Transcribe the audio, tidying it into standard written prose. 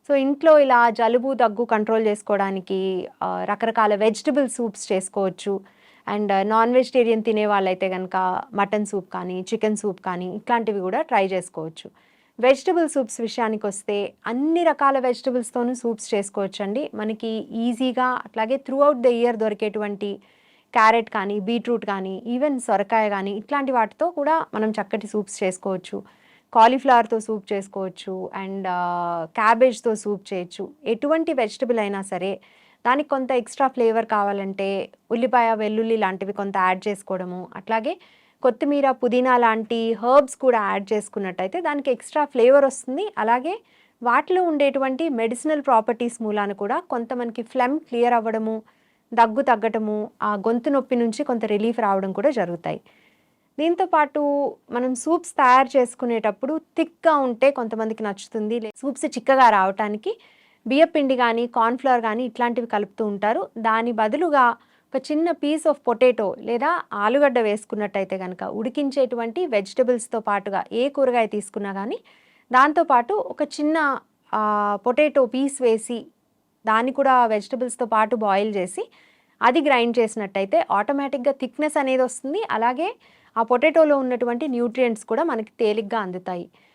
So, ఇంట్లో ఇలా జలుబు, దగ్గు కంట్రోల్ చేసుకోవడానికి రకరకాల వెజిటబుల్ సూప్స్ చేసుకోవచ్చు. అండ్ నాన్ వెజిటేరియన్ తినే వాళ్ళైతే గనక మటన్ సూప్ కానీ, చికెన్ సూప్ కానీ ఇట్లాంటివి గూడా ట్రై జేసుకోవచ్చు. వెజిటబుల్ సూప్స్ విషయానికొస్తే అన్ని రకాల వెజిటబుల్స్‌తోనూ సూప్స్ చేసుకోవచ్చండి. మనకి ఈజీగా అట్లాగే త్రూ ఔట్ ద ఇయర్ దొరికేటువంటి క్యారెట్ కానీ, బీట్రూట్ కానీ, ఈవెన్ సొరకాయ గానీ ఇట్లాంటి వాటితో కూడా మనం చక్కటి సూప్స్ చేసుకోవచ్చు. కాలీఫ్లవర్‌తో సూప్ చేసుకోవచ్చు. అండ్ క్యాబేజ్‌తో సూప్ చేయొచ్చు. ఎటువంటి వెజిటబుల్ అయినా సరే, దానికి కొంత ఎక్స్‌ట్రా ఫ్లేవర్ కావాలంటే ఉల్లిపాయ, వెల్లుల్లి లాంటివి కొంత యాడ్ చేసుకోవడము, అట్లాగే కొత్తిమీర, పుదీనా లాంటి హెర్బ్స్ కూడా యాడ్ చేసుకున్నట్టయితే దానికి ఎక్స్‌ట్రా ఫ్లేవర్ వస్తుంది. అలాగే వాటిలో ఉండేటువంటి మెడిసినల్ ప్రాపర్టీస్ మూలాన కూడా కొంత మనకి ఫ్లెమ్ క్లియర్ అవ్వడము, దగ్గు తగ్గటము, ఆ గొంతు నొప్పి నుంచి కొంత రిలీఫ్ రావడం కూడా జరుగుతాయి. దీంతో పాటు మనం సూప్స్ తయారు చేసుకునేటప్పుడు థిక్‌గా ఉంటే కొంతమందికి నచ్చుతుంది. సూప్స్ చిక్కగా రావటానికి బియ్యపిండి గానీ, కార్న్ ఫ్లోర్ గానీ ఇట్లాంటివి కలుపుతూ ఉంటారు. దాని బదులుగా ఒక చిన్న పీస్ ఆఫ్ పొటాటో లేదా ఆలుగడ్డ వేసుకున్నట్టయితే గనక ఉడికించేటువంటి వెజిటబుల్స్‌తో పాటుగా ఏ కూరగాయ తీసుకున్నా గానీ, దాంతో పాటు ఒక చిన్న పొటాటో పీస్ వేసి, దాన్ని కూడా వెజిటబుల్స్‌తో పాటు బాయిల్ చేసి, అది గ్రైండ్ చేసినట్టయితే ఆటోమేటిక్‌గా థిక్‌నెస్ అనేదొస్తుంది. అలాగే ఆ పొటాటోలో ఉన్నటువంటి న్యూట్రియంట్స్ కూడా మనకి తేలిగ్గా అందుతాయి.